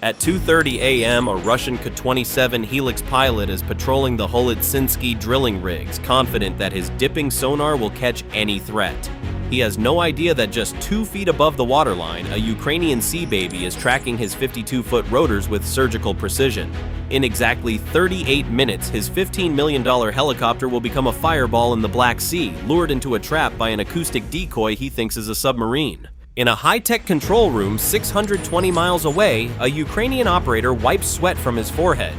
At 2:30 a.m., a Russian Ka-27 Helix pilot is patrolling the Novorossiysk drilling rigs, confident that his dipping sonar will catch any threat. He has no idea that just 2 feet above the waterline, a Ukrainian Sea Baby is tracking his 52-foot rotors with surgical precision. In exactly 38 minutes, his $15 million helicopter will become a fireball in the Black Sea, lured into a trap by an acoustic decoy he thinks is a submarine. In a high-tech control room 620 miles away, a Ukrainian operator wipes sweat from his forehead.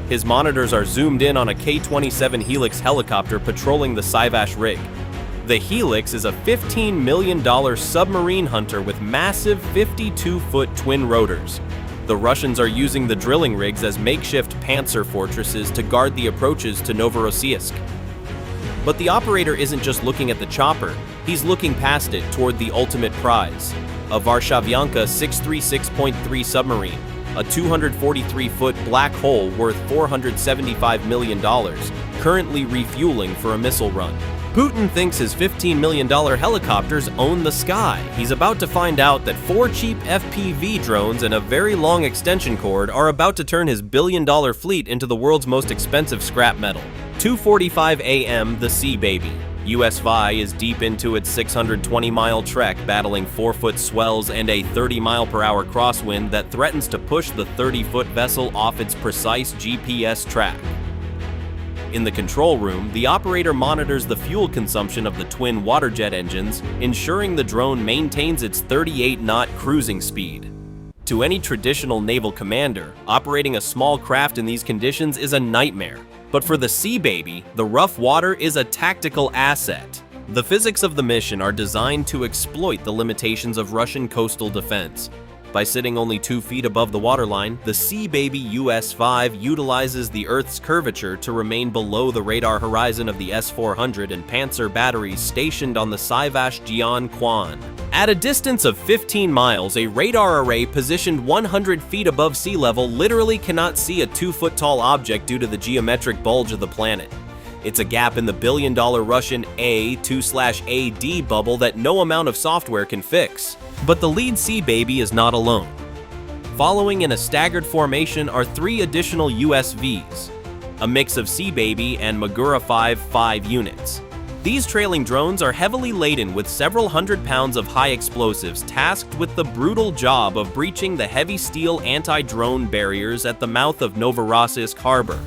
His monitors are zoomed in on a Ka-27 Helix helicopter patrolling the Sivash rig. The Helix is a $15 million submarine hunter with massive 52-foot twin rotors. The Russians are using the drilling rigs as makeshift panzer fortresses to guard the approaches to Novorossiysk. But the operator isn't just looking at the chopper, he's looking past it toward the ultimate prize, a Varshavyanka 636.3 submarine, a 243-foot black hole worth $475 million, currently refueling for a missile run. Putin thinks his $15 million helicopters own the sky. He's about to find out that 4 cheap FPV drones and a very long extension cord are about to turn his billion-dollar fleet into the world's most expensive scrap metal. 2:45 a.m., the Sea Baby USV is deep into its 620-mile trek, battling 4-foot swells and a 30-mile-per-hour crosswind that threatens to push the 30-foot vessel off its precise GPS track. In the control room, the operator monitors the fuel consumption of the twin waterjet engines, ensuring the drone maintains its 38-knot cruising speed. To any traditional naval commander, operating a small craft in these conditions is a nightmare. But for the Sea Baby, the rough water is a tactical asset. The physics of the mission are designed to exploit the limitations of Russian coastal defense. By sitting only 2 feet above the waterline, the Sea Baby USV utilizes the Earth's curvature to remain below the radar horizon of the S-400 and Panzer batteries stationed on the Sivash Kwan. At a distance of 15 miles, a radar array positioned 100 feet above sea level literally cannot see a 2-foot-tall object due to the geometric bulge of the planet. It's a gap in the billion-dollar Russian A/AD bubble that no amount of software can fix. But the lead Sea Baby is not alone. Following in a staggered formation are 3 additional USVs, a mix of Sea Baby and Magura 5 units. These trailing drones are heavily laden with several hundred pounds of high explosives, tasked with the brutal job of breaching the heavy steel anti-drone barriers at the mouth of Novorossiysk harbor.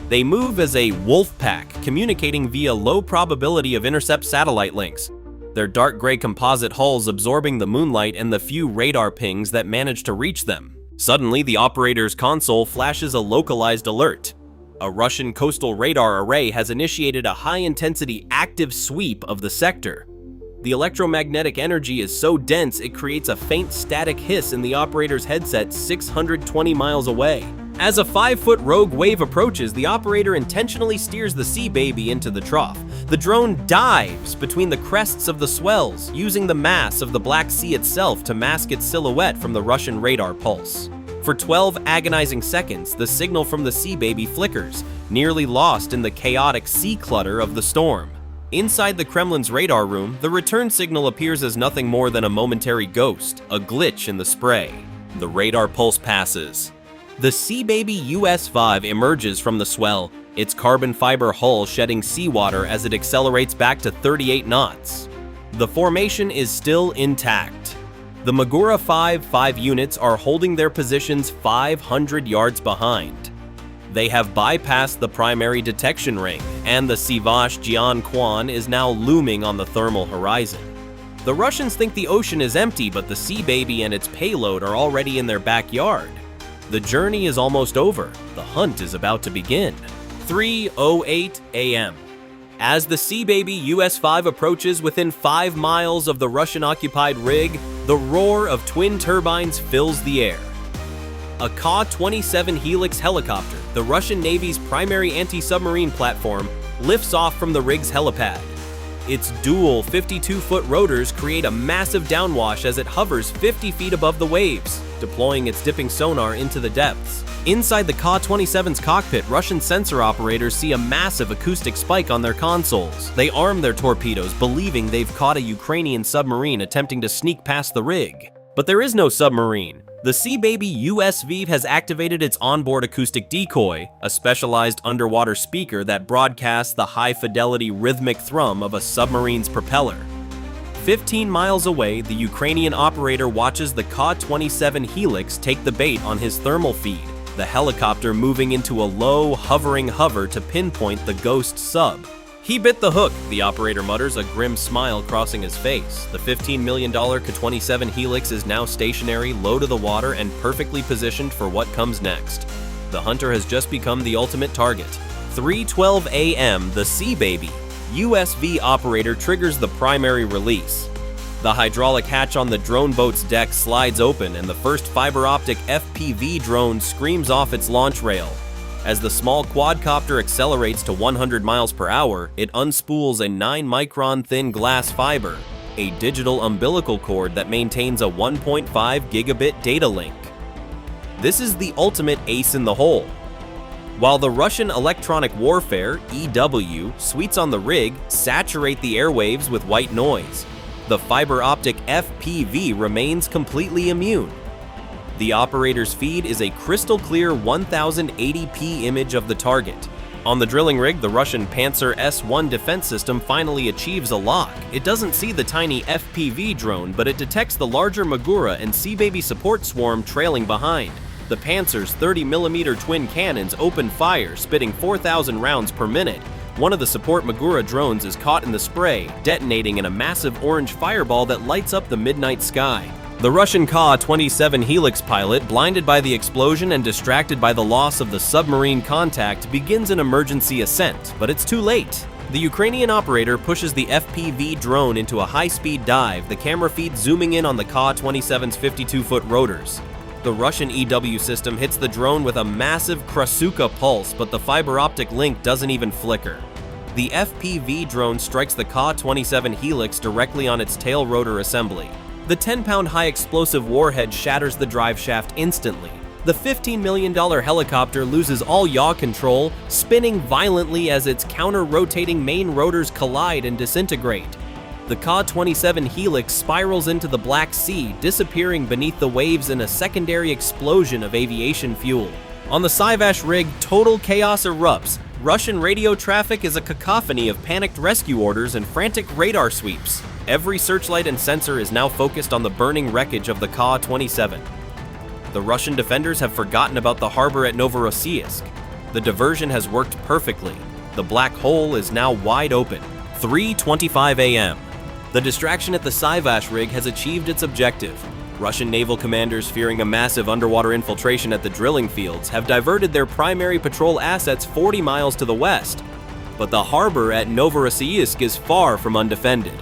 They move as a wolf pack, communicating via low probability of intercept satellite links, their dark gray composite hulls absorbing the moonlight and the few radar pings that manage to reach them. Suddenly, the operator's console flashes a localized alert. A Russian coastal radar array has initiated a high-intensity active sweep of the sector. The electromagnetic energy is so dense it creates a faint static hiss in the operator's headset 620 miles away. As a 5-foot rogue wave approaches, the operator intentionally steers the Sea Baby into the trough. The drone dives between the crests of the swells, using the mass of the Black Sea itself to mask its silhouette from the Russian radar pulse. For 12 agonizing seconds, the signal from the Sea Baby flickers, nearly lost in the chaotic sea clutter of the storm. Inside the Kremlin's radar room, the return signal appears as nothing more than a momentary ghost, a glitch in the spray. The radar pulse passes. The Sea Baby USV emerges from the swell, its carbon fiber hull shedding seawater as it accelerates back to 38 knots. The formation is still intact. The Magura 5 units are holding their positions 500 yards behind. They have bypassed the primary detection ring, and the Sivash Kwan is now looming on the thermal horizon. The Russians think the ocean is empty, but the Sea Baby and its payload are already in their backyard. The journey is almost over. The hunt is about to begin. 3:08 a.m. As the Sea Baby USV approaches within 5 miles of the Russian-occupied rig, the roar of twin turbines fills the air. A Ka-27 Helix helicopter, the Russian Navy's primary anti-submarine platform, lifts off from the rig's helipad. Its dual 52-foot rotors create a massive downwash as it hovers 50 feet above the waves, deploying its dipping sonar into the depths. Inside the Ka-27's cockpit, Russian sensor operators see a massive acoustic spike on their consoles. They arm their torpedoes, believing they've caught a Ukrainian submarine attempting to sneak past the rig. But there is no submarine. The Baby USV has activated its onboard acoustic decoy, a specialized underwater speaker that broadcasts the high-fidelity rhythmic thrum of a submarine's propeller. 15 miles away, the Ukrainian operator watches the Ka-27 Helix take the bait on his thermal feed, the helicopter moving into a low, hovering hover to pinpoint the ghost sub. "He bit the hook," the operator mutters, a grim smile crossing his face. The $15 million Ka-27 Helix is now stationary, low to the water, and perfectly positioned for what comes next. The Hunter has just become the ultimate target. 3:12 a.m., the Baby USV operator triggers the primary release. The hydraulic hatch on the drone boat's deck slides open, and the first fiber-optic FPV drone screams off its launch rail. As the small quadcopter accelerates to 100 miles per hour, it unspools a 9-micron thin glass fiber, a digital umbilical cord that maintains a 1.5 gigabit data link. This is the ultimate ace in the hole. While the Russian electronic warfare, EW, suites on the rig saturate the airwaves with white noise, the fiber-optic FPV remains completely immune. The operator's feed is a crystal-clear 1080p image of the target. On the drilling rig, the Russian Panzer S-1 defense system finally achieves a lock. It doesn't see the tiny FPV drone, but it detects the larger Magura and Baby support swarm trailing behind. The Panzer's 30mm twin cannons open fire, spitting 4,000 rounds per minute. One of the support Magura drones is caught in the spray, detonating in a massive orange fireball that lights up the midnight sky. The Russian Ka-27 Helix pilot, blinded by the explosion and distracted by the loss of the submarine contact, begins an emergency ascent, but it's too late. The Ukrainian operator pushes the FPV drone into a high-speed dive, the camera feed zooming in on the Ka-27's 52-foot rotors. The Russian EW system hits the drone with a massive Krasuka pulse, but the fiber-optic link doesn't even flicker. The FPV drone strikes the Ka-27 Helix directly on its tail rotor assembly. The 10-pound high-explosive warhead shatters the drive shaft instantly. The $15 million helicopter loses all yaw control, spinning violently as its counter-rotating main rotors collide and disintegrate. The Ka-27 Helix spirals into the Black Sea, disappearing beneath the waves in a secondary explosion of aviation fuel. On the Saivash rig, total chaos erupts. Russian radio traffic is a cacophony of panicked rescue orders and frantic radar sweeps. Every searchlight and sensor is now focused on the burning wreckage of the Ka-27. The Russian defenders have forgotten about the harbor at Novorossiysk. The diversion has worked perfectly. The black hole is now wide open. 3:25 a.m. The distraction at the Saivash rig has achieved its objective. Russian naval commanders, fearing a massive underwater infiltration at the drilling fields, have diverted their primary patrol assets 40 miles to the west. But the harbor at Novorossiysk is far from undefended.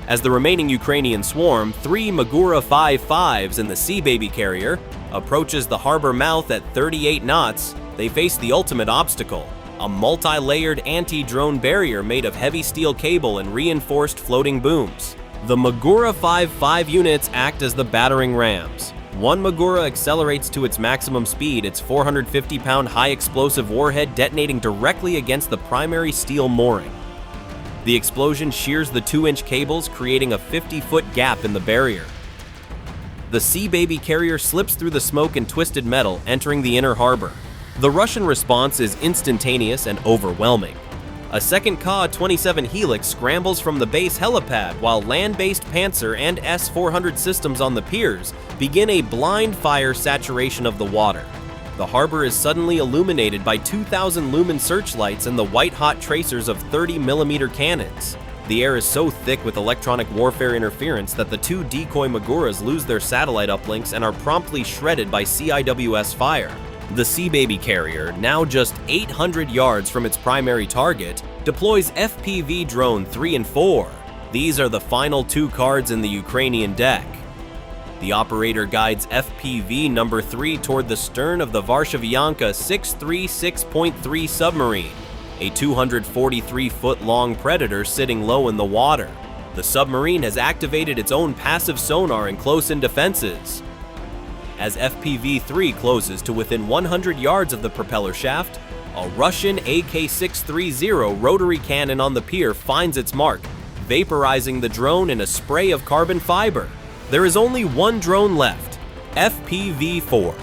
As the remaining Ukrainian swarm, 3 Magura 5.5s in the Baby carrier, approaches the harbor mouth at 38 knots, they face the ultimate obstacle, a multi-layered anti-drone barrier made of heavy steel cable and reinforced floating booms. The Magura 5.5 units act as the battering rams. One Magura accelerates to its maximum speed, its 450-pound high-explosive warhead detonating directly against the primary steel mooring. The explosion shears the 2-inch cables, creating a 50-foot gap in the barrier. The Baby carrier slips through the smoke and twisted metal, entering the inner harbor. The Russian response is instantaneous and overwhelming. A second Ka-27 Helix scrambles from the base helipad, while land-based Panzer and S-400 systems on the piers begin a blind fire saturation of the water. The harbor is suddenly illuminated by 2,000 lumen searchlights and the white-hot tracers of 30mm cannons. The air is so thick with electronic warfare interference that the 2 decoy Maguras lose their satellite uplinks and are promptly shredded by CIWS fire. The Baby carrier, now just 800 yards from its primary target, deploys FPV drone 3 and 4. These are the final 2 cards in the Ukrainian deck. The operator guides FPV number 3 toward the stern of the Varshavyanka 636.3 submarine, a 243-foot-long predator sitting low in the water. The submarine has activated its own passive sonar and close-in defenses. As FPV-3 closes to within 100 yards of the propeller shaft, a Russian AK-630 rotary cannon on the pier finds its mark, vaporizing the drone in a spray of carbon fiber. There is only one drone left. FPV-4.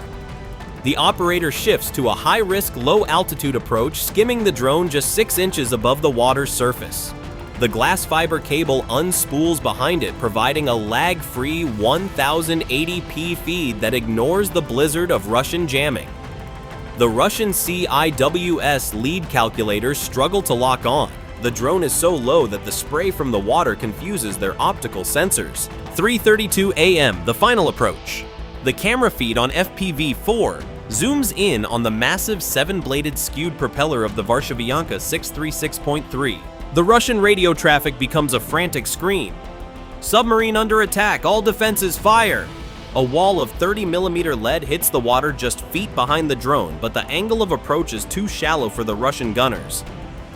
The operator shifts to a high-risk, low-altitude approach, skimming the drone just 6 inches above the water's surface. The glass fiber cable unspools behind it, providing a lag-free 1080p feed that ignores the blizzard of Russian jamming. The Russian CIWS lead calculators struggle to lock on. The drone is so low that the spray from the water confuses their optical sensors. 3:32 a.m., the final approach. The camera feed on FPV-4 zooms in on the massive 7-bladed skewed propeller of the Varshavyanka 636.3. The Russian radio traffic becomes a frantic scream. Submarine under attack, all defenses fire! A wall of 30mm lead hits the water just feet behind the drone, but the angle of approach is too shallow for the Russian gunners.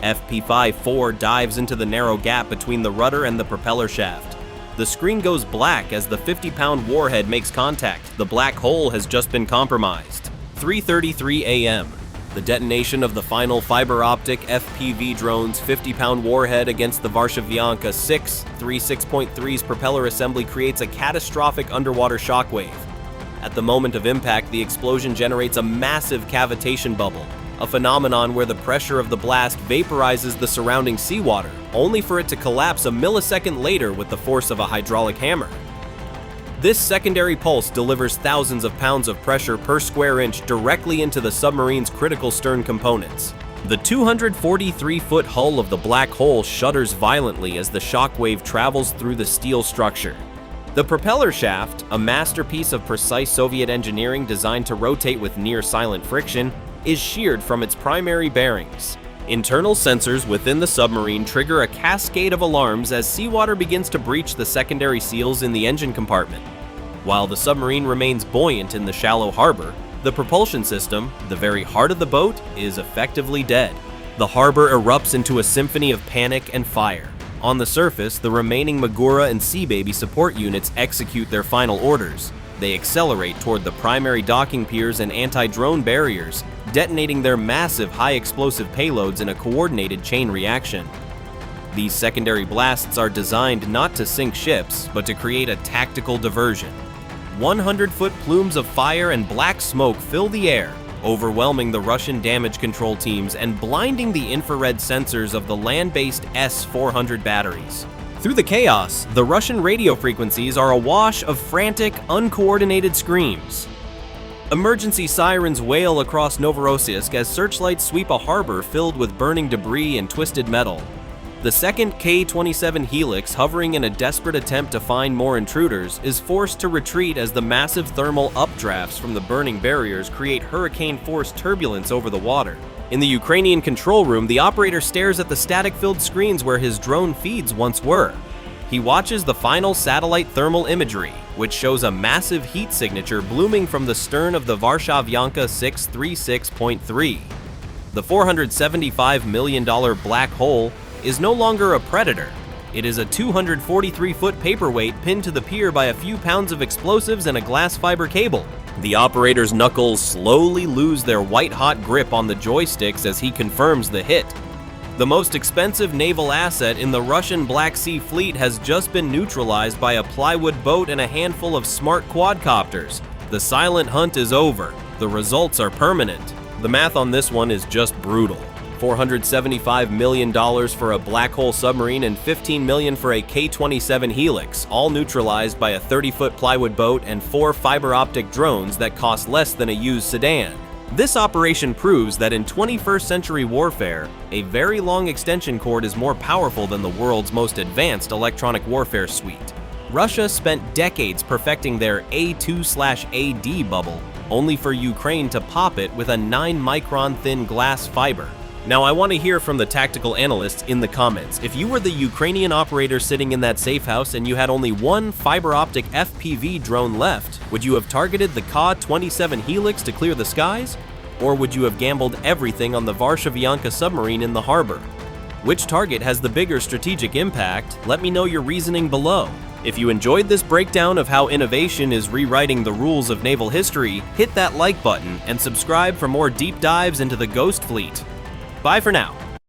FPV-4 dives into the narrow gap between the rudder and the propeller shaft. The screen goes black as the 50-pound warhead makes contact. The black hole has just been compromised. 3:33 a.m. The detonation of the final fiber-optic FPV drone's 50-pound warhead against the Varshavyanka 636.3's propeller assembly creates a catastrophic underwater shockwave. At the moment of impact, the explosion generates a massive cavitation bubble, a phenomenon where the pressure of the blast vaporizes the surrounding seawater, only for it to collapse a millisecond later with the force of a hydraulic hammer. This secondary pulse delivers thousands of pounds of pressure per square inch directly into the submarine's critical stern components. The 243-foot hull of the black hole shudders violently as the shockwave travels through the steel structure. The propeller shaft, a masterpiece of precise Soviet engineering designed to rotate with near-silent friction, is sheared from its primary bearings. Internal sensors within the submarine trigger a cascade of alarms as seawater begins to breach the secondary seals in the engine compartment. While the submarine remains buoyant in the shallow harbor, the propulsion system, the very heart of the boat, is effectively dead. The harbor erupts into a symphony of panic and fire. On the surface, the remaining Magura and Sea Baby support units execute their final orders. They accelerate toward the primary docking piers and anti-drone barriers, detonating their massive high-explosive payloads in a coordinated chain reaction. These secondary blasts are designed not to sink ships, but to create a tactical diversion. 100-foot plumes of fire and black smoke fill the air, overwhelming the Russian damage control teams and blinding the infrared sensors of the land-based S-400 batteries. Through the chaos, the Russian radio frequencies are awash of frantic, uncoordinated screams. Emergency sirens wail across Novorossiysk as searchlights sweep a harbor filled with burning debris and twisted metal. The second Ka-27 Helix, hovering in a desperate attempt to find more intruders, is forced to retreat as the massive thermal updrafts from the burning barriers create hurricane-force turbulence over the water. In the Ukrainian control room, the operator stares at the static-filled screens where his drone feeds once were. He watches the final satellite thermal imagery, which shows a massive heat signature blooming from the stern of the Varshavyanka 636.3. The $475 million black hole is no longer a predator. It is a 243-foot paperweight pinned to the pier by a few pounds of explosives and a glass fiber cable. The operator's knuckles slowly lose their white-hot grip on the joysticks as he confirms the hit. The most expensive naval asset in the Russian Black Sea Fleet has just been neutralized by a plywood boat and a handful of smart quadcopters. The silent hunt is over. The results are permanent. The math on this one is just brutal. $475 million for a black hole submarine and $15 million for a Ka-27 Helix, all neutralized by a 30-foot plywood boat and 4 fiber-optic drones that cost less than a used sedan. This operation proves that in 21st century warfare, a very long extension cord is more powerful than the world's most advanced electronic warfare suite. Russia spent decades perfecting their A2/AD bubble, only for Ukraine to pop it with a 9-micron thin glass fiber. Now, I want to hear from the tactical analysts in the comments. If you were the Ukrainian operator sitting in that safe house and you had only one fiber-optic FPV drone left, would you have targeted the Ka-27 Helix to clear the skies? Or would you have gambled everything on the Varshavyanka submarine in the harbor? Which target has the bigger strategic impact? Let me know your reasoning below. If you enjoyed this breakdown of how innovation is rewriting the rules of naval history, hit that like button and subscribe for more deep dives into the Ghost Fleet. Bye for now.